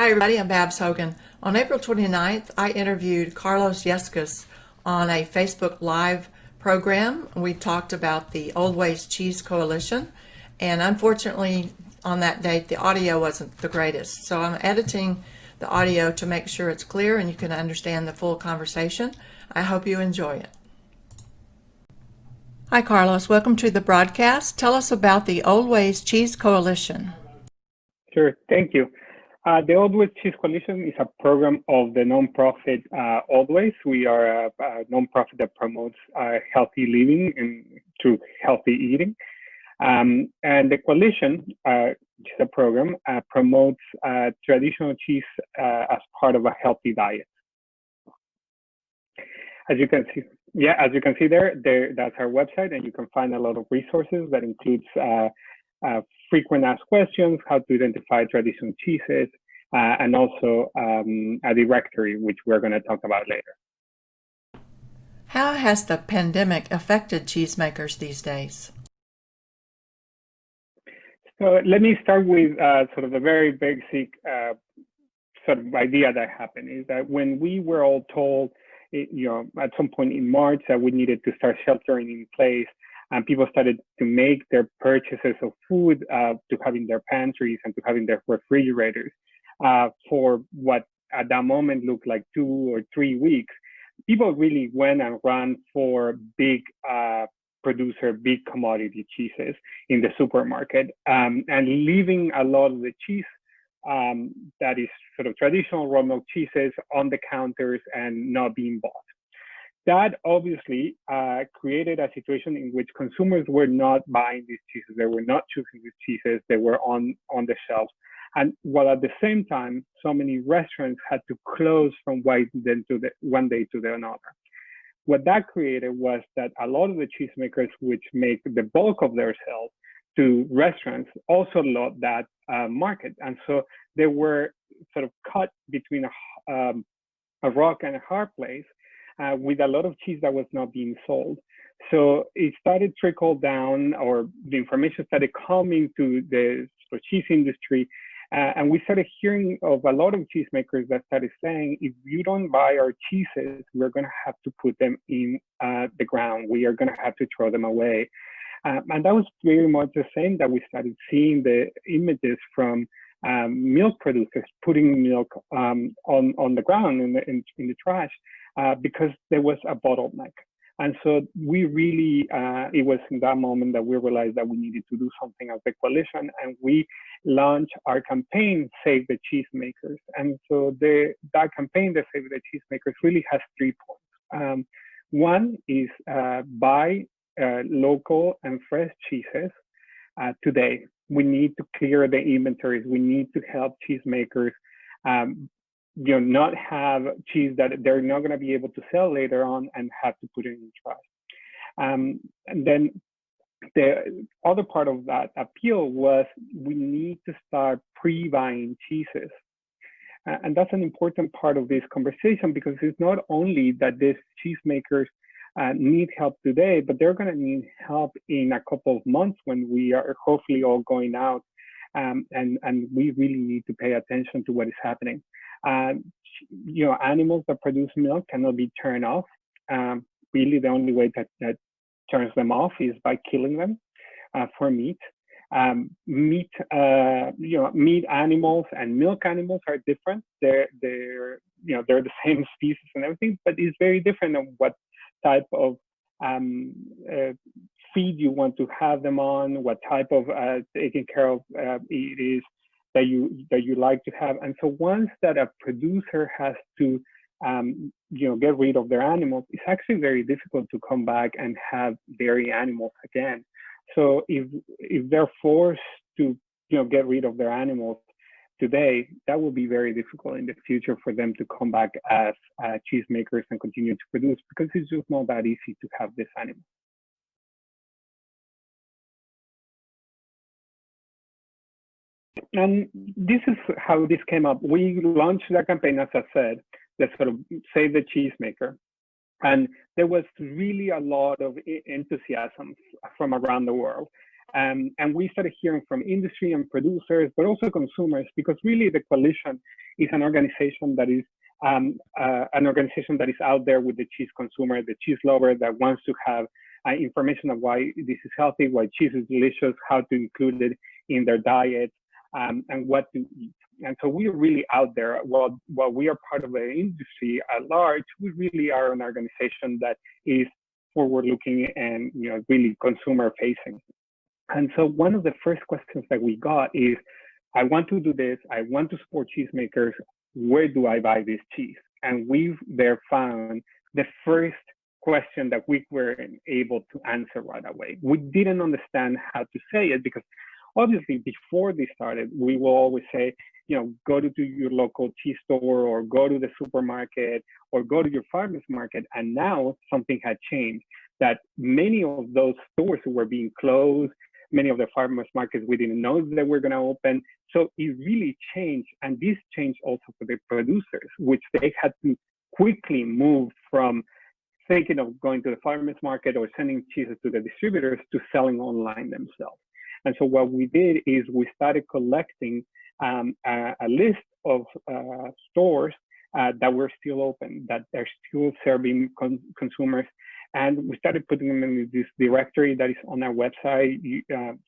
Hi, everybody. I'm Babs Hogan. On April 29th, I interviewed Carlos Yescas on a Facebook Live program. We talked about the Oldways Cheese Coalition, and unfortunately, on that date, the audio wasn't the greatest. So I'm editing the audio to make sure it's clear and you can understand the full conversation. I hope you enjoy it. Hi, Carlos. Welcome to the broadcast. Tell us about the Oldways Cheese Coalition. Sure, thank you. The Oldways Cheese Coalition is a program of the nonprofit Oldways. We are a nonprofit that promotes healthy living and through healthy eating. And the coalition, which is a program, promotes traditional cheese as part of a healthy diet. As you can see there, that's our website, and you can find a lot of resources that includes frequent asked questions, how to identify traditional cheeses, and also a directory, which we're going to talk about later. How has the pandemic affected cheesemakers these days? So let me start with sort of the very basic sort of idea that happened is that when we were all told, at some point in March that we needed to start sheltering in place, and people started to make their purchases of food to have in their pantries and to have in their refrigerators for what at that moment looked like 2 or 3 weeks. People really went and ran for big producer, big commodity cheeses in the supermarket, and leaving a lot of the cheese that is sort of traditional raw milk cheeses on the counters and not being bought. That obviously created a situation in which consumers were not buying these cheeses. They were not choosing these cheeses. They were on the shelves. And while at the same time, so many restaurants had to close from one day to the another. What that created was that a lot of the cheesemakers, which make the bulk of their sales to restaurants, also lost that market. And so they were sort of cut between a rock and a hard place. With a lot of cheese that was not being sold. So it started to trickle down, or the information started coming to the cheese industry. And we started hearing of a lot of cheesemakers that started saying, if you don't buy our cheeses, we're going to have to put them in the ground. We are going to have to throw them away. And that was very much the same that we started seeing the images from milk producers putting milk on the ground in the trash. Because there was a bottleneck. And so we really, it was in that moment that we realized that we needed to do something as a coalition, and we launched our campaign, Save the Cheesemakers. And so that campaign, the Save the Cheesemakers, really has 3 points. One is buy local and fresh cheeses today. We need to clear the inventories. We need to help cheesemakers not have cheese that they're not going to be able to sell later on and have to put it in trash. And then the other part of that appeal was we need to start pre-buying cheeses. And that's an important part of this conversation, because it's not only that these cheesemakers need help today, but they're going to need help in a couple of months when we are hopefully all going out. And we really need to pay attention to what is happening. Animals that produce milk cannot be turned off. Really, the only way that turns them off is by killing them for meat. Meat animals and milk animals are different. They're the same species and everything, but it's very different on what type of feed you want to have them on, what type of taking care of it is that you like to have. And so once that a producer has to get rid of their animals, it's actually very difficult to come back and have dairy animals again. So if they're forced to get rid of their animals today, that will be very difficult in the future for them to come back as cheesemakers and continue to produce, because it's just not that easy to have this animal. And this is how this came up. We launched that campaign, as I said, that sort of Save the Cheesemaker. And there was really a lot of enthusiasm from around the world. And we started hearing from industry and producers, but also consumers, because really the coalition is an organization that is out there with the cheese consumer, the cheese lover that wants to have information of why this is healthy, why cheese is delicious, how to include it in their diet, and what to eat. And so we're really out there. While we are part of the industry at large, we really are an organization that is forward-looking and really consumer-facing. And so one of the first questions that we got is, I want to do this. I want to support cheesemakers. Where do I buy this cheese? And we've there found the first question that we were able to answer right away. We didn't understand how to say it because obviously before this started, we will always say, go to your local cheese store or go to the supermarket or go to your farmer's market. And now something had changed, that many of those stores were being closed. Many of the farmers markets, we didn't know that we're going to open. So it really changed. And this changed also for the producers, which they had to quickly move from thinking of going to the farmers market or sending cheeses to the distributors to selling online themselves. And so what we did is we started collecting a list of stores that were still open, that are still serving consumers. And we started putting them in this directory that is on our website.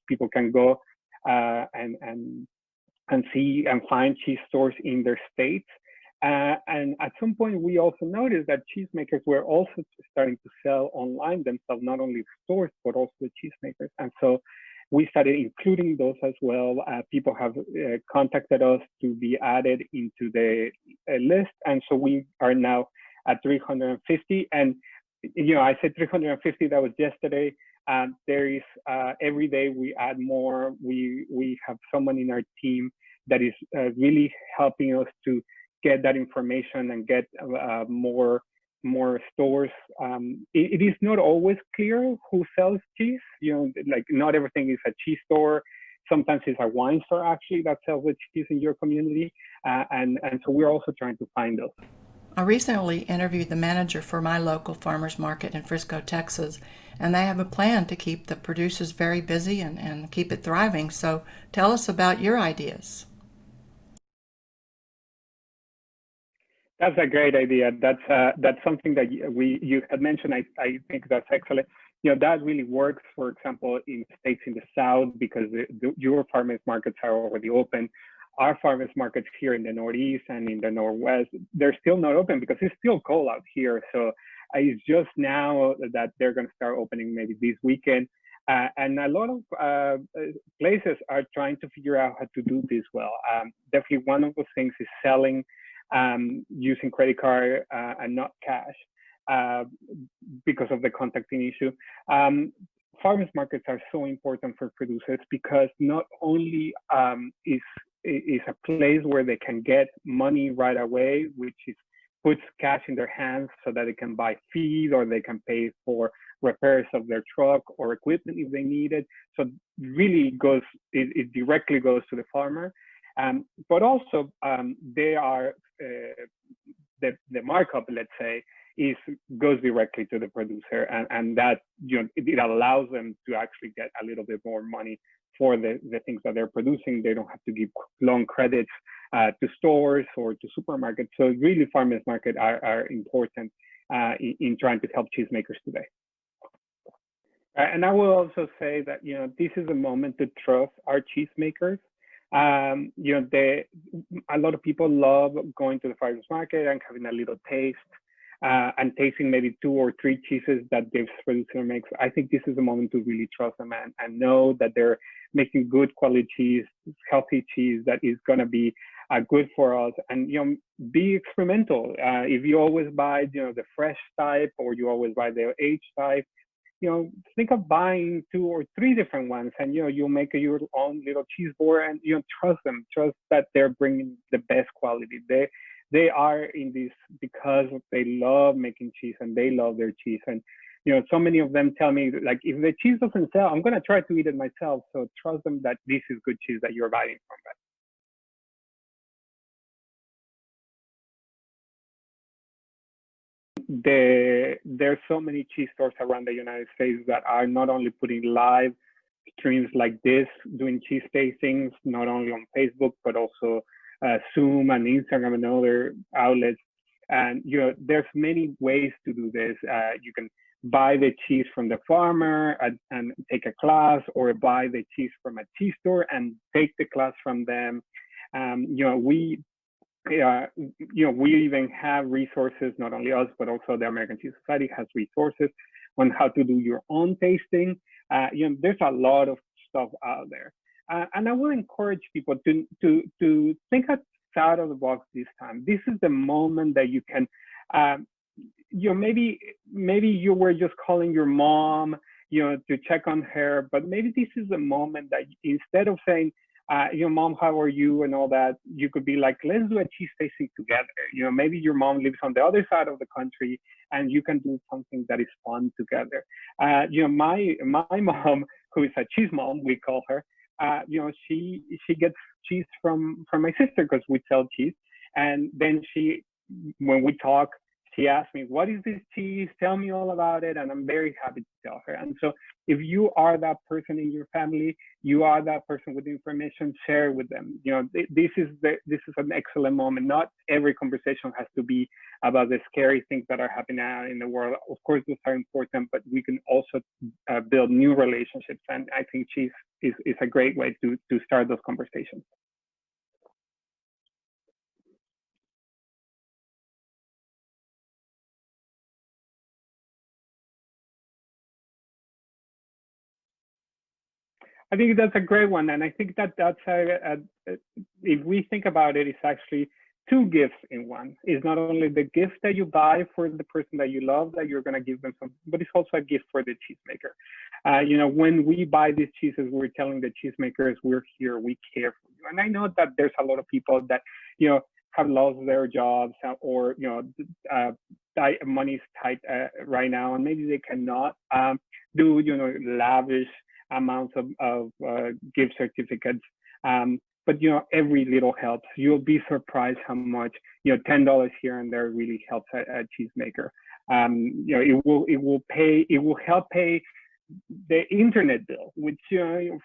People can go and see and find cheese stores in their states. And at some point, we also noticed that cheesemakers were also starting to sell online themselves, not only stores, but also the cheesemakers. And so we started including those as well. People have contacted us to be added into the list. And so we are now at 350. And I said 350, that was yesterday. There is, every day we add more. We have someone in our team that is really helping us to get that information and get more stores. It is not always clear who sells cheese. Like not everything is a cheese store. Sometimes it's a wine store actually that sells the cheese in your community. And so we're also trying to find those. I recently interviewed the manager for my local farmers market in Frisco, Texas, and they have a plan to keep the producers very busy and keep it thriving. So tell us about your ideas. That's a great idea. That's something that you had mentioned. I think that's excellent. That really works, for example, in states in the South, because your farmers markets are already open. Our farmers markets here in the Northeast and in the Northwest, they're still not open because it's still cold out here. So it's just now that they're going to start opening maybe this weekend. And a lot of places are trying to figure out how to do this well. Definitely one of those things is selling using credit card and not cash because of the contacting issue. Farmers markets are so important for producers because not only is a place where they can get money right away, which puts cash in their hands so that they can buy feed or they can pay for repairs of their truck or equipment if they need it. So really it directly goes to the farmer. But also they are the markup, let's say, goes directly to the producer, and that it allows them to actually get a little bit more money for the things that they're producing. They don't have to give long credits to stores or to supermarkets. So really, farmers market are important in trying to help cheesemakers today. And I will also say that this is a moment to trust our cheesemakers. A lot of people love going to the farmers market and having a little taste and tasting maybe 2 or 3 cheeses that this producer makes. I think this is a moment to really trust them and know that they're making good quality cheese, healthy cheese that is going to be good for us. And be experimental. If you always buy the fresh type, or you always buy the aged type, think of buying 2 or 3 different ones, and you'll make your own little cheese board, and trust them. Trust that they're bringing the best quality. They are in this because they love making cheese and they love their cheese. And so many of them tell me, like, if the cheese doesn't sell, I'm going to try to eat it myself. So trust them that this is good cheese that you're buying from them. There's so many cheese stores around the United States that are not only putting live streams like this, doing cheese tastings, not only on Facebook, but also Zoom and Instagram and other outlets. And there's many ways to do this. You can buy the cheese from the farmer and take a class, or buy the cheese from a cheese store and take the class from them. We even have resources, not only us, but also the American Cheese Society has resources on how to do your own tasting. There's a lot of stuff out there. And I will encourage people to think outside of the box this time. This is the moment that you can, maybe you were just calling your mom, to check on her, but maybe this is the moment that instead of saying, mom, how are you and all that, you could be like, let's do a cheese tasting together. Maybe your mom lives on the other side of the country and you can do something that is fun together. My mom, who is a cheese mom, we call her, she gets cheese from my sister because we sell cheese. And then when we talk, she asked me, what is this cheese? Tell me all about it. And I'm very happy to tell her. And so if you are that person in your family, you are that person with information, share with them. This is an excellent moment. Not every conversation has to be about the scary things that are happening out in the world. Of course, those are important, but we can also build new relationships. And I think cheese is a great way to start those conversations. I think that's a great one. And I think that's if we think about it, it's actually two gifts in one. It's not only the gift that you buy for the person that you love, that you're going to give them something, but it's also a gift for the cheesemaker. When we buy these cheeses, we're telling the cheesemakers, we're here, we care for you. And I know that there's a lot of people that, have lost their jobs, or, money's tight right now, and maybe they cannot do, lavish amounts of gift certificates. But every little helps. You'll be surprised how much $10 here and there really helps a cheesemaker. It will help pay the internet bill, which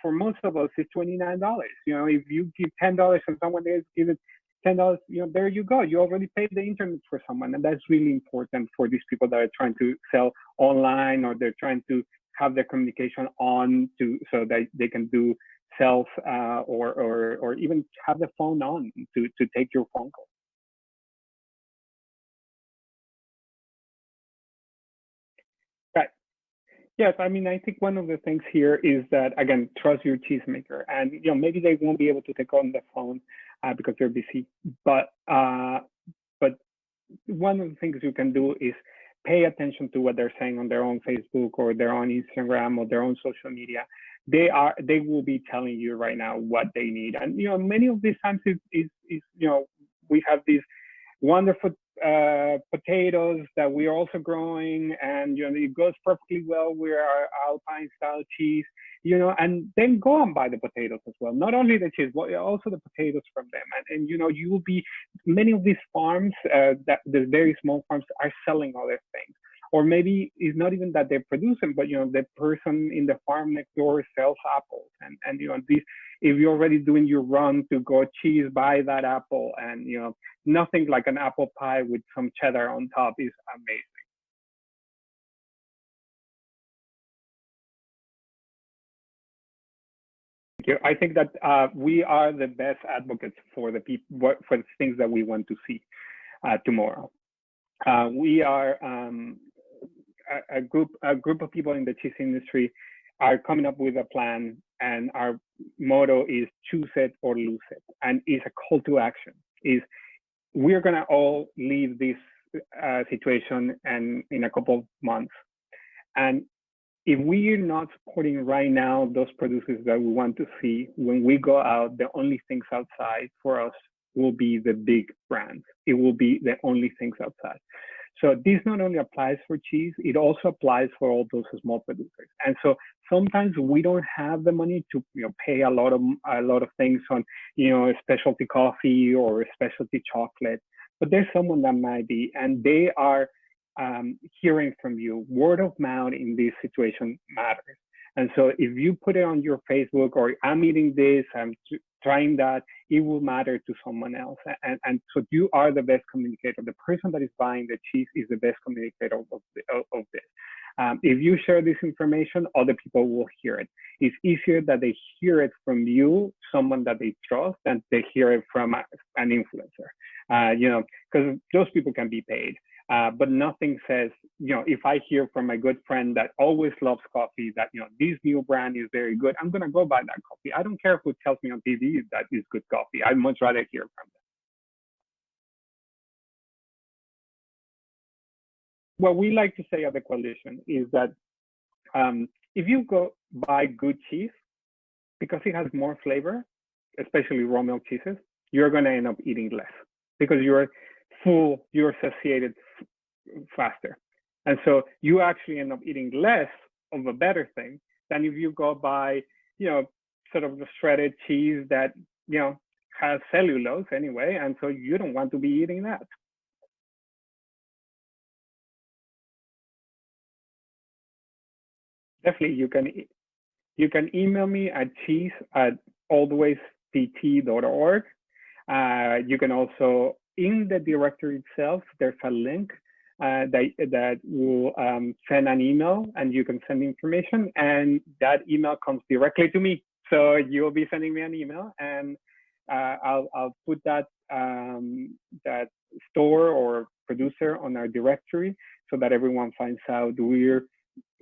for most of us is $29. If you give $10 and someone else gives it $10, there you go. You already paid the internet for someone, and that's really important for these people that are trying to sell online, or they're trying to have their communication on so that they can do sales, or even have the phone on to take your phone call. Right. Yes, I mean, I think one of the things here is that, again, trust your cheesemaker, and maybe they won't be able to take on the phone because they're busy, but one of the things you can do is pay attention to what they're saying on their own Facebook or their own Instagram or their own social media. They will be telling you right now what they need. And many of these times is we have these wonderful potatoes that we are also growing, and it goes perfectly well with our Alpine style cheese, and then go and buy the potatoes as well. Not only the cheese, but also the potatoes from them. And you will be, many of these farms, that the very small farms, are selling other things. Or maybe it's not even that they're producing, but the person in the farm next door sells apples, and this, if you're already doing your run to go cheese, buy that apple, and nothing like an apple pie with some cheddar on top is amazing. Thank you. I think that we are the best advocates for the people, for the things that we want to see tomorrow. We are a group of people in the cheese industry are coming up with a plan, and our motto is choose it or lose it, and it's a call to action. Is we're gonna all leave this situation and in a couple of months, and if we are not supporting right now those producers that we want to see, when we go out, the only things outside for us will be the big brands. It will be the only things outside. So this not only applies for cheese, it also applies for all those small producers. And so sometimes we don't have the money to pay a lot of things on specialty coffee or specialty chocolate, but there's someone that might be, and they are hearing from you. Word of mouth in this situation matters. And so if you put it on your Facebook, or I'm eating this, I'm trying that, it will matter to someone else. And so you are the best communicator. The person that is buying the cheese is the best communicator of this. If you share this information, other people will hear it. It's easier that they hear it from you, someone that they trust, than they hear it from an influencer. Because those people can be paid. But nothing says, if I hear from my good friend that always loves coffee, that, this new brand is very good, I'm going to go buy that coffee. I don't care who tells me on TV that is good coffee. I'd much rather hear from them. What we like to say at the coalition is that if you go buy good cheese, because it has more flavor, especially raw milk cheeses, you're going to end up eating less because you're full, you're satiated faster. And so you actually end up eating less of a better thing than if you go buy, sort of the shredded cheese that, has cellulose anyway. And so you don't want to be eating that. Definitely, you can email me at cheese@oldwayspt.org. You can also, in the directory itself, there's a link that will send an email, and you can send information, and that email comes directly to me. So you'll be sending me an email, and I'll put that store or producer on our directory so that everyone finds out.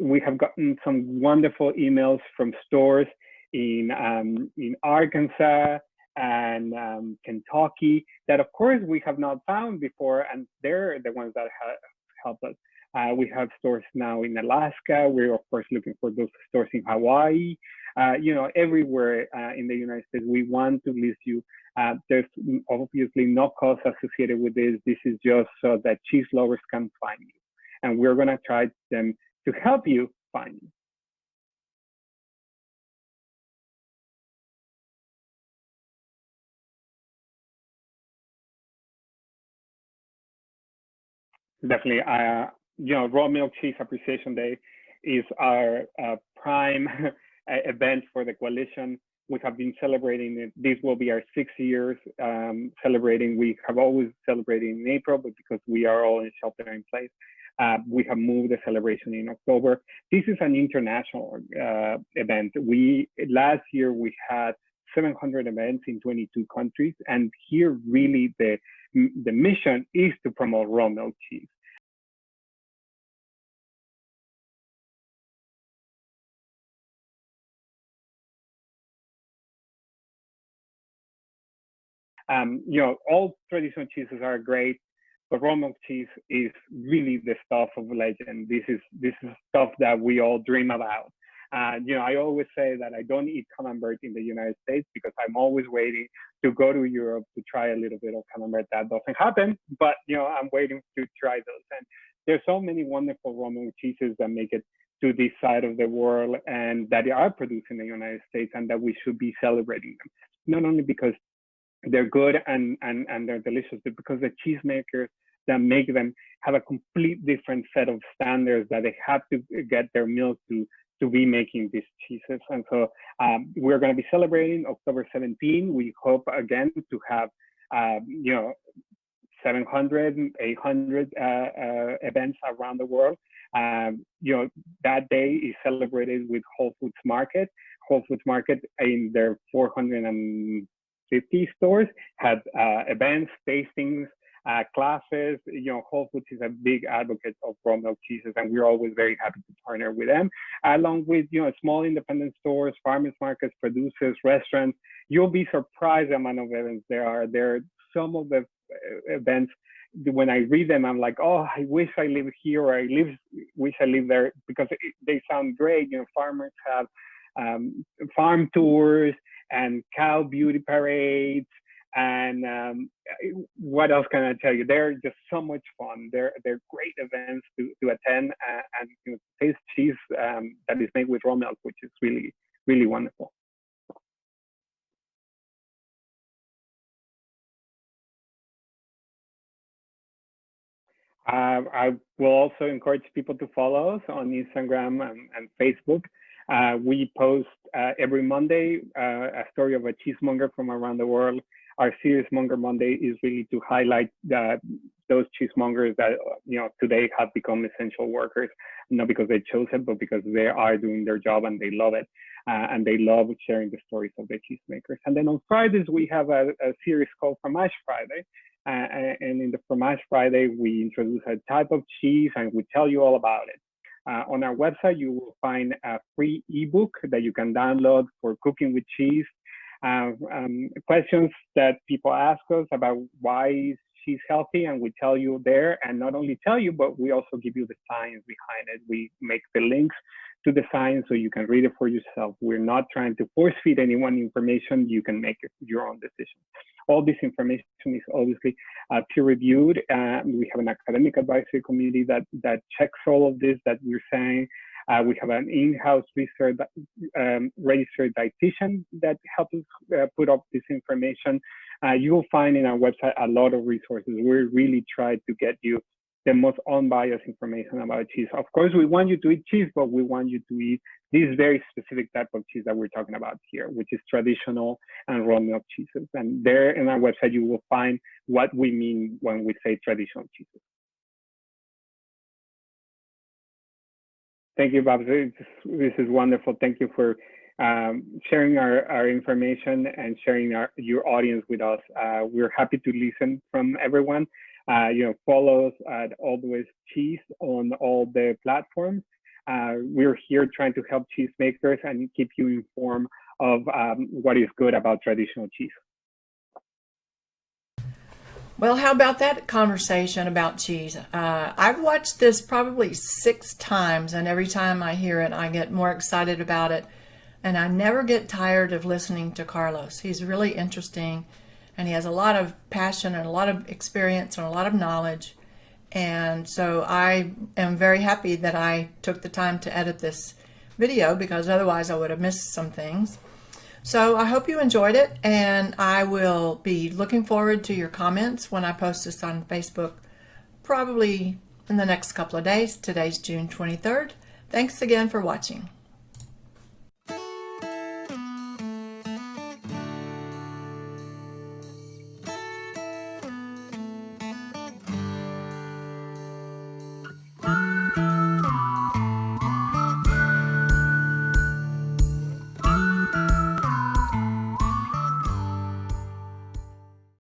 We have gotten some wonderful emails from stores in Arkansas and Kentucky that, of course, we have not found before, and they're the ones that have helped us. We have stores now in Alaska. We're, of course, looking for those stores in Hawaii. Everywhere in the United States. We want to list you. There's obviously no cost associated with this. This is just so that cheese lovers can find you. And we're going to try them to help you find you. Definitely. Raw Milk Cheese Appreciation Day is our prime event for the coalition. We have been celebrating it. This will be our 6 years celebrating. We have always celebrated in April, but because we are all in shelter in place, we have moved the celebration in October. This is an international event. Last year we had 700 events in 22 countries, and here really the mission is to promote raw milk cheese. All traditional cheeses are great, but raw milk cheese is really the stuff of legend. This is stuff that we all dream about. I always say that I don't eat camembert in the United States because I'm always waiting to go to Europe to try a little bit of camembert. That doesn't happen, but I'm waiting to try those. And there's so many wonderful raw milk cheeses that make it to this side of the world and that are produced in the United States, and that we should be celebrating them. Not only because they're good and they're delicious, but because the cheesemakers that make them have a complete different set of standards that they have to get their milk to be making these cheeses. And so we're going to be celebrating October 17. We hope again to have 700, 800 events around the world. That day is celebrated with Whole Foods Market. Whole Foods Market in their 450 stores had events, tastings, classes. Whole Foods is a big advocate of raw milk cheeses, and we're always very happy to partner with them, along with small independent stores, farmers markets, producers, restaurants. You'll be surprised the amount of events there are. There are some of the events. When I read them, I'm like, oh, I wish I lived here, or wish I lived there, because they sound great. Farmers have farm tours and cow beauty parades, and what else can I tell you? They're just so much fun. They're great events to attend and taste cheese that is made with raw milk, which is really, really wonderful. I will also encourage people to follow us on Instagram and Facebook. We post every Monday a story of a cheesemonger from around the world. Our Serious Monger Monday is really to highlight those cheesemongers that today have become essential workers, not because they chose it, but because they are doing their job and they love it, and they love sharing the stories of the cheesemakers. And then on Fridays we have a series called Fromage Friday, and in the Fromage Friday we introduce a type of cheese and we tell you all about it. On our website you will find a free ebook that you can download for cooking with cheese. Questions that people ask us about why is cheese healthy, and we tell you there, and not only tell you, but we also give you the science behind it. We make the links to the science so you can read it for yourself. We're not trying to force feed anyone information. You can make your own decision. All this information is obviously peer reviewed. We have an academic advisory committee that checks all of this that we're saying. We have an in-house registered dietitian that helps us put up this information. You will find in our website a lot of resources. We really try to get you the most unbiased information about cheese. Of course, we want you to eat cheese, but we want you to eat this very specific type of cheese that we're talking about here, which is traditional and raw milk cheeses. And there in our website, you will find what we mean when we say traditional cheeses. Thank you, Bob. This is wonderful. Thank you for sharing our information and sharing your audience with us. We're happy to listen from everyone. Follow us at Oldways Cheese on all the platforms. We're here trying to help cheesemakers and keep you informed of what is good about traditional cheese. Well, how about that conversation about cheese? I've watched this probably 6 times, and every time I hear it, I get more excited about it. And I never get tired of listening to Carlos. He's really interesting, and he has a lot of passion and a lot of experience and a lot of knowledge. And so I am very happy that I took the time to edit this video, because otherwise I would have missed some things. So I hope you enjoyed it, and I will be looking forward to your comments when I post this on Facebook, probably in the next couple of days. Today's June 23rd. Thanks again for watching.